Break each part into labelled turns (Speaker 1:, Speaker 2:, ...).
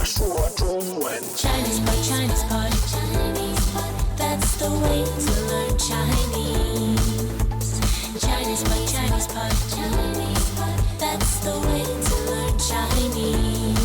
Speaker 1: 说中文。
Speaker 2: Chinese pot, Chinese pot, Chinese pot. That's the way to learn Chinese. Chinese pot, Chinese pot, Chinese pot. That's the way to learn Chinese.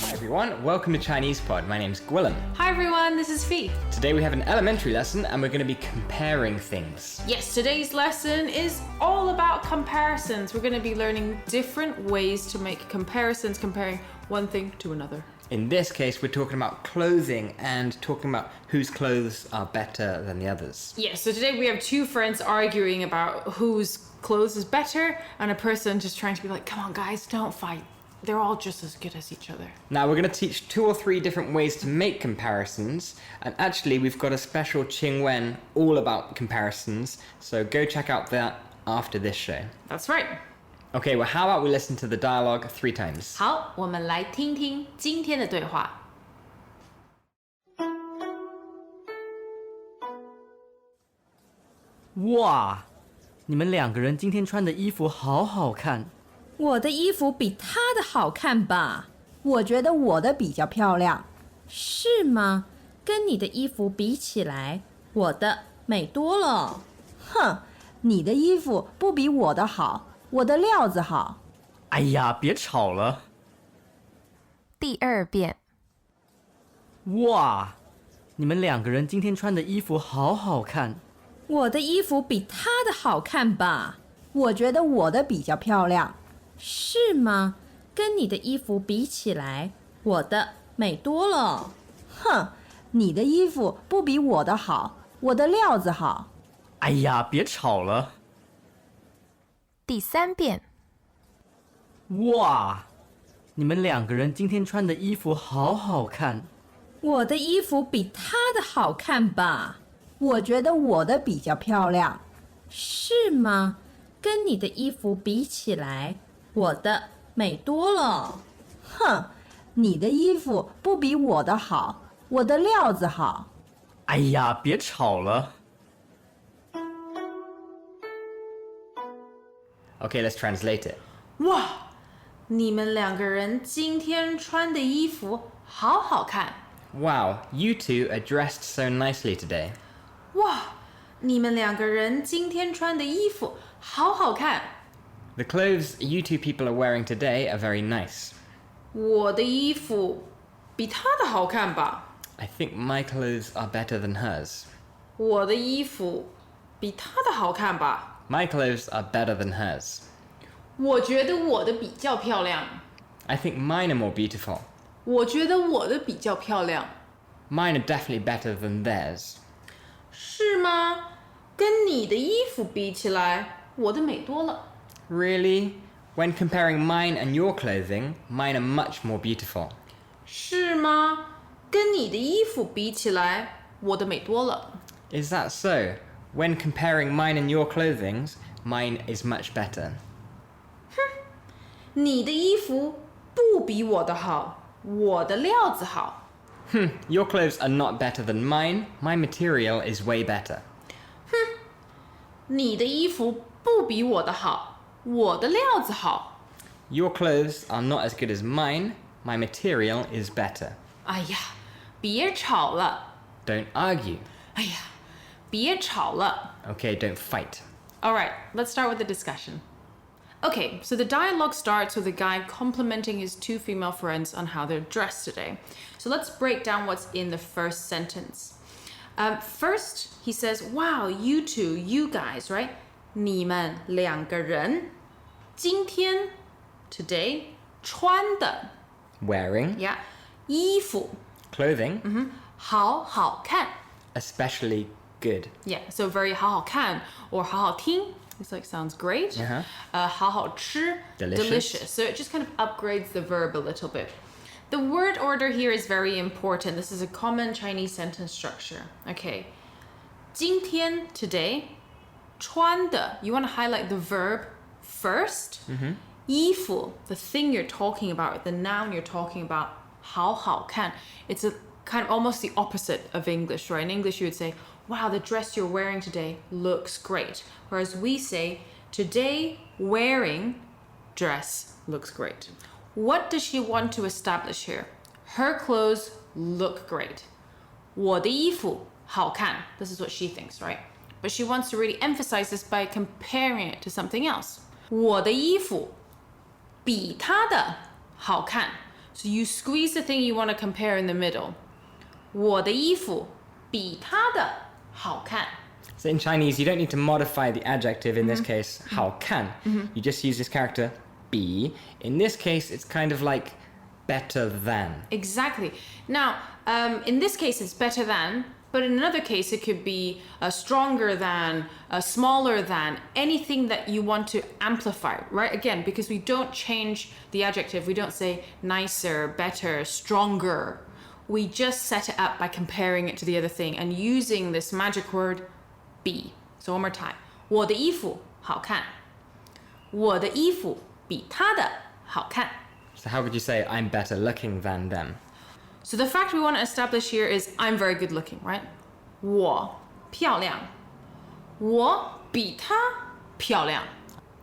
Speaker 3: Hi everyone, welcome to Chinese Pod. My name's Gwilym.
Speaker 4: Hi everyone, this is Fee.
Speaker 3: Today we have an elementary lesson and we're going to be comparing things.
Speaker 4: Yes, today's lesson is all about comparisons. We're going to be learning different ways to make comparisons, comparing one thing to another.
Speaker 3: In this case, we're talking about clothing and talking about whose clothes are better than the others.
Speaker 4: Yes, so today we have two friends arguing about whose clothes is better and a person just trying to be like, come on guys, don't fight. They're all just as good as each other.
Speaker 3: Now we're going to teach 2 or 3 different ways to make comparisons, and actually we've got a special Qingwen all about comparisons, so go check out that after this show.
Speaker 4: That's right.
Speaker 3: Okay, well how about we listen to the dialogue 3 times?
Speaker 4: 好，我们来听听今天的对话。
Speaker 5: 哇，你们2个人今天穿的衣服好好看。
Speaker 6: 我的衣服比他的好看吧？我觉得我的比较漂亮。是吗？跟你的衣服比起来，我的美多了。哼，你的衣服不比我的好，我的料子好。
Speaker 5: 哎呀，别吵了。
Speaker 7: 第2遍。
Speaker 5: 哇，你们2个人今天穿的衣服好好看。
Speaker 6: 我的衣服比他的好看吧？我觉得我的比较漂亮。是吗？跟你的衣服比起来，我的美多了。哼，你的衣服不比我的好，我的料子好。
Speaker 5: 哎呀，别吵了。
Speaker 7: 第3遍。
Speaker 5: 哇，你们2个人今天穿的衣服好好看。
Speaker 6: 我的衣服比他的好看吧？我觉得我的比较漂亮。是吗？跟你的衣服比起来，我的美多了。哼，你的衣服不比我的好，我的料子好。
Speaker 5: 哎呀，别吵了。
Speaker 3: Okay, let's translate it.
Speaker 4: 哇，你们2个人今天穿的衣服好好看。
Speaker 3: Wow, you 2 are dressed so nicely today.
Speaker 4: 哇，你们2个人今天穿的衣服好好看。
Speaker 3: The clothes you 2 people are wearing today are very nice.
Speaker 4: 我的衣服比他的好看吧？
Speaker 3: I think my clothes are better than hers.
Speaker 4: 我的衣服比他的好看吧？
Speaker 3: My clothes are better than hers.
Speaker 4: 我觉得我的比较漂亮。
Speaker 3: I think mine are more beautiful.
Speaker 4: 我觉得我的比较漂亮。
Speaker 3: Mine are definitely better than theirs.
Speaker 4: 是吗？跟你的衣服比起来，我的美多了。
Speaker 3: Really? When comparing mine and your clothing, mine are much more beautiful.
Speaker 4: 是吗？跟你的衣服比起来，我的美多了。
Speaker 3: Is that so? When comparing mine and your clothing, mine is much better.
Speaker 4: 你的衣服不比我的好，我的料子好。
Speaker 3: Your clothes are not better than mine. My material is way better.
Speaker 4: 你的衣服不比我的好，我的料子好。
Speaker 3: Your clothes are not as good as mine. My material is better.
Speaker 4: 哎呀，别吵了！
Speaker 3: Don't argue.
Speaker 4: 哎呀，别吵了！
Speaker 3: Okay, don't fight.
Speaker 4: All right, let's start with the discussion. Okay, so the dialogue starts with a guy complimenting his 2 female friends on how they're dressed today. So let's break down what's in the first sentence. First, he says, wow, you 2, you guys, right? 你们2个人今天 today 穿的
Speaker 3: Wearing,
Speaker 4: yeah 衣服
Speaker 3: clothing,
Speaker 4: 好好看
Speaker 3: especially good.
Speaker 4: yeah so very 好好看 or 好好听 it's like sounds great
Speaker 3: Uh-huh.
Speaker 4: 好好吃
Speaker 3: Delicious.
Speaker 4: so it just kind of upgrades the verb a little bit. The word order here is very important. This is a common Chinese sentence structure. Okay 今天 today 穿的 you want to highlight the verb first. 衣服 the thing you're talking about, the noun you're talking about 好好看 it's a kind of almost the opposite of English, right? In English you would say, wow, the dress you're wearing today looks great, whereas we say today wearing dress looks great. What does she want to establish here? Her clothes look great. 我的衣服好看. This is what she thinks, right? But she wants to really emphasize this by comparing it to something else. 我的衣服比她的好看. So you squeeze the thing you want to compare in the middle. 我的衣服比她的好看.
Speaker 3: So in Chinese, you don't need to modify the adjective, in this case, 好看. You just use this character, 比. In this case, it's kind of like better than.
Speaker 4: Exactly. Now, in this case, it's better than, but in another case, it could be stronger than, smaller than, anything that you want to amplify, right? Again, because we don't change the adjective, we don't say nicer, better, stronger. We just set it up by comparing it to the other thing and using this magic word, 比. So one more time. 我的衣服好看. 我的衣服比她的好看.
Speaker 3: So how would you say I'm better looking than them?
Speaker 4: So the fact we want to establish here is I'm very good looking, right? 我漂亮. 我比她漂亮.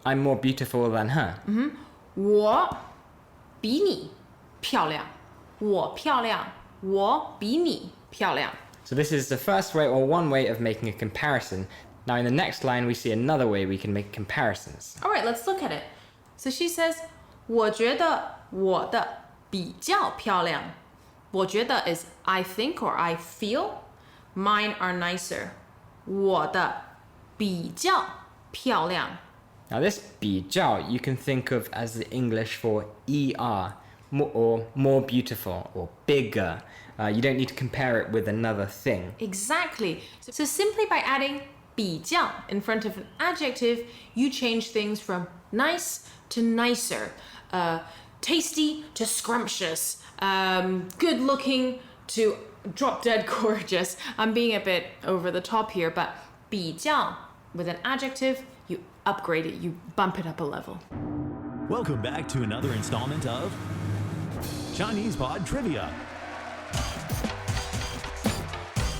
Speaker 3: I'm more beautiful than her.
Speaker 4: 我比你漂亮. 我漂亮. 我比你漂亮.
Speaker 3: So this is the first way or one way of making a comparison. Now in the next line, we see another way we can make comparisons.
Speaker 4: All right, let's look at it. So she says, 我觉得我的比较漂亮. 我觉得 is I think or I feel. Mine are nicer. 我的比较漂亮.
Speaker 3: Now this 比较 you can think of as the English for ER, or more beautiful or bigger. You don't need to compare it with another thing.
Speaker 4: Exactly. So simply by adding 比较 in front of an adjective, you change things from nice to nicer, tasty to scrumptious, good looking to drop dead gorgeous. I'm being a bit over the top here, but 比较 with an adjective, you upgrade it, you bump it up a level.
Speaker 1: Welcome back to another installment of Chinese Pod Trivia.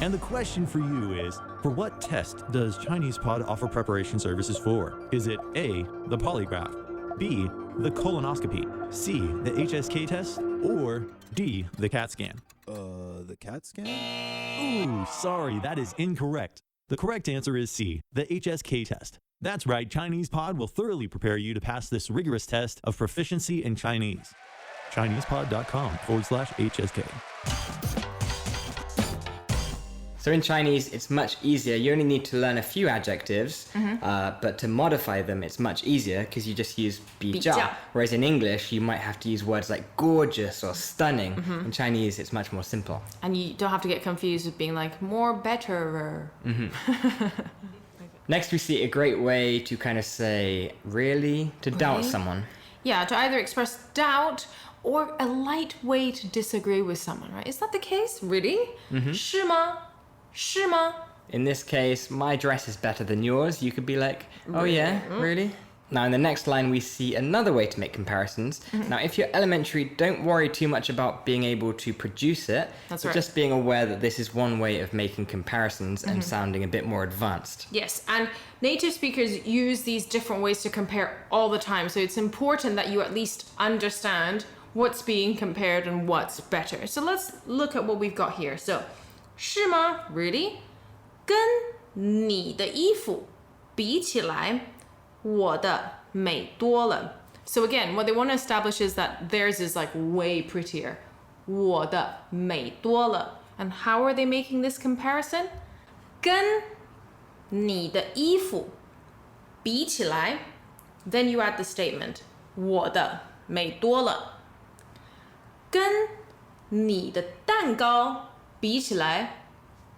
Speaker 1: And the question for you is, for what test does Chinese Pod offer preparation services for? Is it A, the polygraph, B, the colonoscopy, C, the HSK test, or D, the CAT scan?
Speaker 8: The CAT scan?
Speaker 1: Ooh, sorry, that is incorrect. The correct answer is C, the HSK test. That's right, Chinese Pod will thoroughly prepare you to pass this rigorous test of proficiency in Chinese. ChinesePod.com/HSK.
Speaker 3: So in Chinese, it's much easier. You only need to learn a few adjectives, but to modify them, it's much easier because you just use 比较.
Speaker 4: 比较.
Speaker 3: Whereas in English, you might have to use words like gorgeous or stunning. In Chinese, it's much more simple.
Speaker 4: And you don't have to get confused with being like more, better.
Speaker 3: Next, we see a great way to kind of say, really? To doubt
Speaker 4: Really?
Speaker 3: someone.
Speaker 4: Yeah, to either express doubt or a light way to disagree with someone, right? Is that the case? Really? 是吗? 是吗?
Speaker 3: In this case, my dress is better than yours. You could be like, oh yeah, really? Now in the next line, we see another way to make comparisons. Now, if you're elementary, don't worry too much about being able to produce it.
Speaker 4: That's
Speaker 3: but
Speaker 4: right.
Speaker 3: Just being aware that this is one way of making comparisons and sounding a bit more advanced.
Speaker 4: Yes, and native speakers use these different ways to compare all the time. So it's important that you at least understand what's being compared and what's better. So let's look at what we've got here. So, 是吗? Really? 跟你的衣服比起来，我的美多了. So again, what they want to establish is that theirs is like way prettier. 我的美多了. And how are they making this comparison? 跟你的衣服比起来, then you add the statement 我的美多了. 跟你的蛋糕比起来，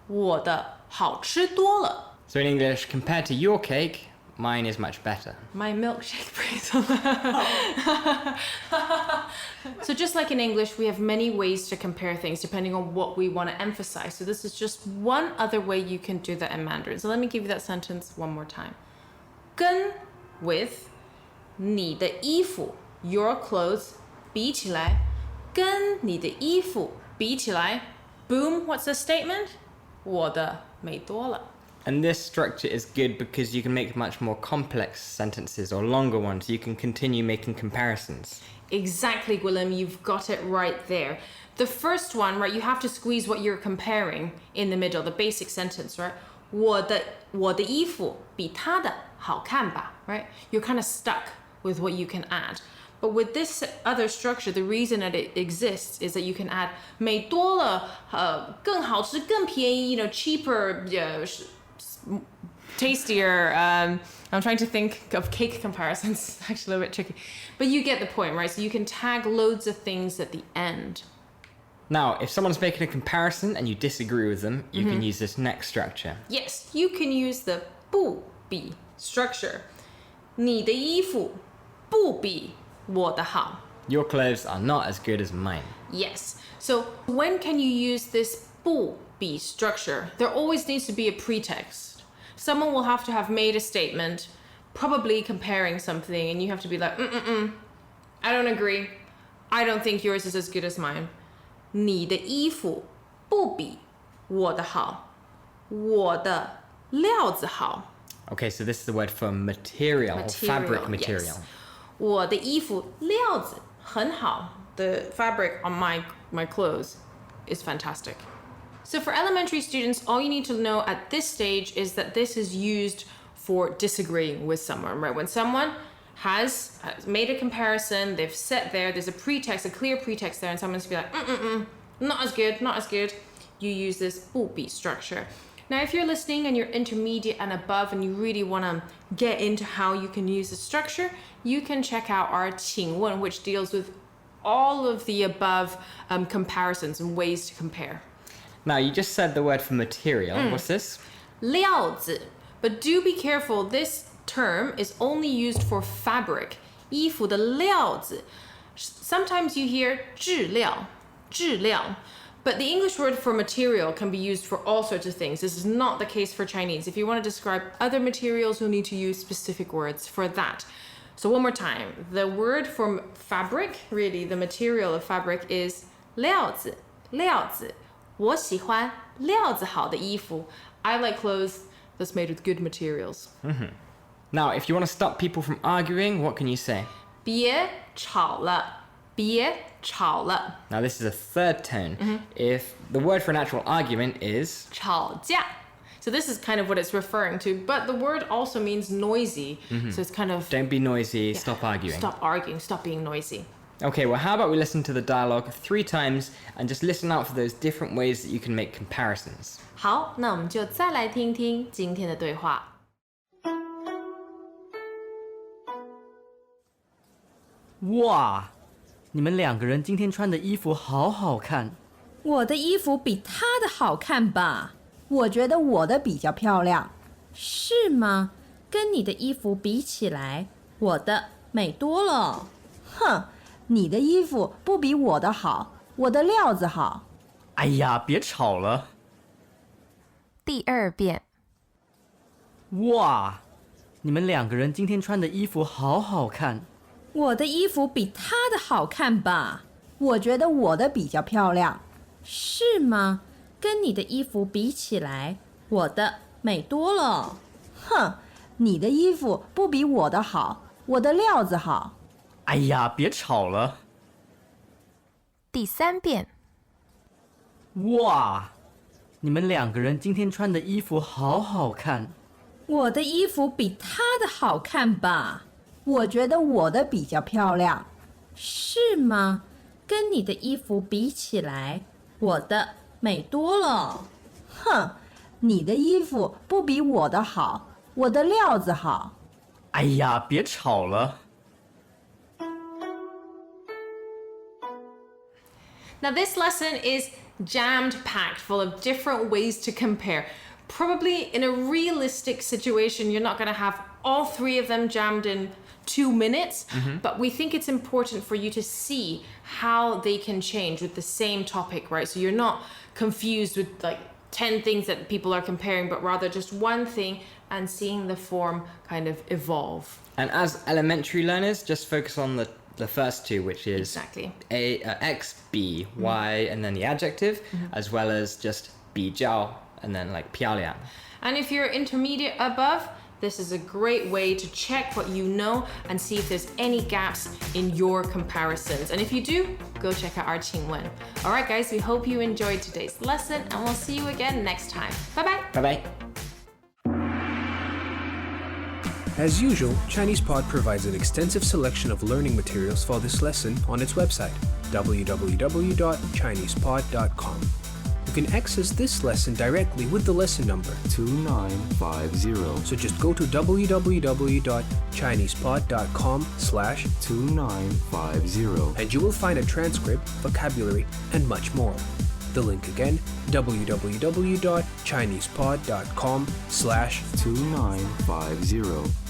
Speaker 4: 我的好吃多了.
Speaker 3: So in English, compared to your cake, mine is much better.
Speaker 4: My milkshake praise. So just like in English, we have many ways to compare things depending on what we want to emphasize. So this is just one other way you can do that in Mandarin. So let me give you that sentence one more time. 跟 with 你的衣服 your clothes 比起来，跟你的衣服比起来 boom, what's the statement? 我的美多了.
Speaker 3: And this structure is good because you can make much more complex sentences or longer ones. You can continue making comparisons.
Speaker 4: Exactly, Willem, you've got it right there. The first one, right, you have to squeeze what you're comparing in the middle, the basic sentence, right? 我的衣服比他的好看吧, right? You're kind of stuck with what you can add. But with this other structure, the reason that it exists is that you can add 美多了, 更好吃, 更便宜, cheaper, tastier. I'm trying to think of cake comparisons. It's actually a little bit tricky. But you get the point, right? So you can tag loads of things at the end.
Speaker 3: Now, if someone's making a comparison and you disagree with them, you can use this next structure.
Speaker 4: Yes, you can use the 不比 structure. 你的衣服不比我的好.
Speaker 3: Your clothes are not as good as mine.
Speaker 4: Yes. So when can you use this 不比 structure? There always needs to be a pretext. Someone will have to have made a statement, probably comparing something, and you have to be like, I don't agree. I don't think yours is as good as mine. 你的衣服不比我的好，我的料子好。
Speaker 3: Okay, so this is the word for material or fabric material.
Speaker 4: Yes. 我的衣服料子很好。The fabric on my clothes is fantastic. So for elementary students, all you need to know at this stage is that this is used for disagreeing with someone, right? When someone has made a comparison, they've set there's a pretext, a clear pretext there, and someone's be like, not as good, not as good. You use this 不比 structure. Now, if you're listening and you're intermediate and above and you really want to get into how you can use the structure, you can check out our 请问, which deals with all of the above comparisons and ways to compare.
Speaker 3: Now, you just said the word for material. What's this?
Speaker 4: 料子. But do be careful, this term is only used for fabric. 衣服的料子. Sometimes you hear 质料. But the English word for material can be used for all sorts of things. This is not the case for Chinese. If you want to describe other materials, you'll need to use specific words for that. So one more time. The word for fabric, really the material of fabric, is 料子. 料子. 我喜欢料子好的衣服. I like clothes that's made with good materials.
Speaker 3: Now, if you want to stop people from arguing, what can you say?
Speaker 4: 别吵了. 别吵了.
Speaker 3: Now, this is a third tone. If the word for an actual argument is
Speaker 4: 吵架. So this is kind of what it's referring to, but the word also means noisy. So it's kind of
Speaker 3: don't be noisy, stop arguing.
Speaker 4: Stop arguing, stop being noisy.
Speaker 3: Okay, well, how about we listen to the dialogue 3 times and just listen out for those different ways that you can make comparisons.
Speaker 4: 好，那我们就再来听听今天的对话。
Speaker 5: 哇，你们2个人今天穿的衣服好好看。
Speaker 6: 我的衣服比他的好看吧？我觉得我的比较漂亮。是吗？跟你的衣服比起来，我的美多了。哼，你的衣服不比我的好，我的料子好。
Speaker 5: 哎呀，别吵了。
Speaker 7: 第2遍。
Speaker 5: 哇，你们2个人今天穿的衣服好好看。
Speaker 6: 我的衣服比他的好看吧？我觉得我的比较漂亮。是吗？跟你的衣服比起来，我的美多了。哼，你的衣服不比我的好，我的料子好。
Speaker 5: 哎呀，别吵了。
Speaker 7: 第3遍。
Speaker 5: 哇，你们2个人今天穿的衣服好好看。
Speaker 6: 我的衣服比他的好看吧？我觉得我的比较漂亮。是吗？跟你的衣服比起来，我的美多了。哼，你的衣服不比我的好，我的料子好。
Speaker 5: 哎呀，别吵了。
Speaker 4: Now this lesson is jammed packed full of different ways to compare. Probably in a realistic situation, you're not going to have all 3 of them jammed in 2 minutes, but we think it's important for you to see how they can change with the same topic, right? So you're not confused with like 10 things that people are comparing, but rather just one thing and seeing the form kind of evolve.
Speaker 3: And as elementary learners, just focus on the first 2, which is
Speaker 4: Exactly.
Speaker 3: X, B, Y, and then the adjective, as well as just 比较 and then like 漂亮.
Speaker 4: And if you're intermediate above, this is a great way to check what you know and see if there's any gaps in your comparisons. And if you do, go check out our Qingwen. All right, guys, we hope you enjoyed today's lesson, and we'll see you again next time. Bye-bye.
Speaker 3: Bye-bye.
Speaker 8: As usual, ChinesePod provides an extensive selection of learning materials for this lesson on its website, www.chinesepod.com. You can access this lesson directly with the lesson number
Speaker 9: 2950.
Speaker 8: So just go to www.chinesepod.com/2950 and you will find a transcript, vocabulary, and much more. The link again, www.chinesepod.com/2950.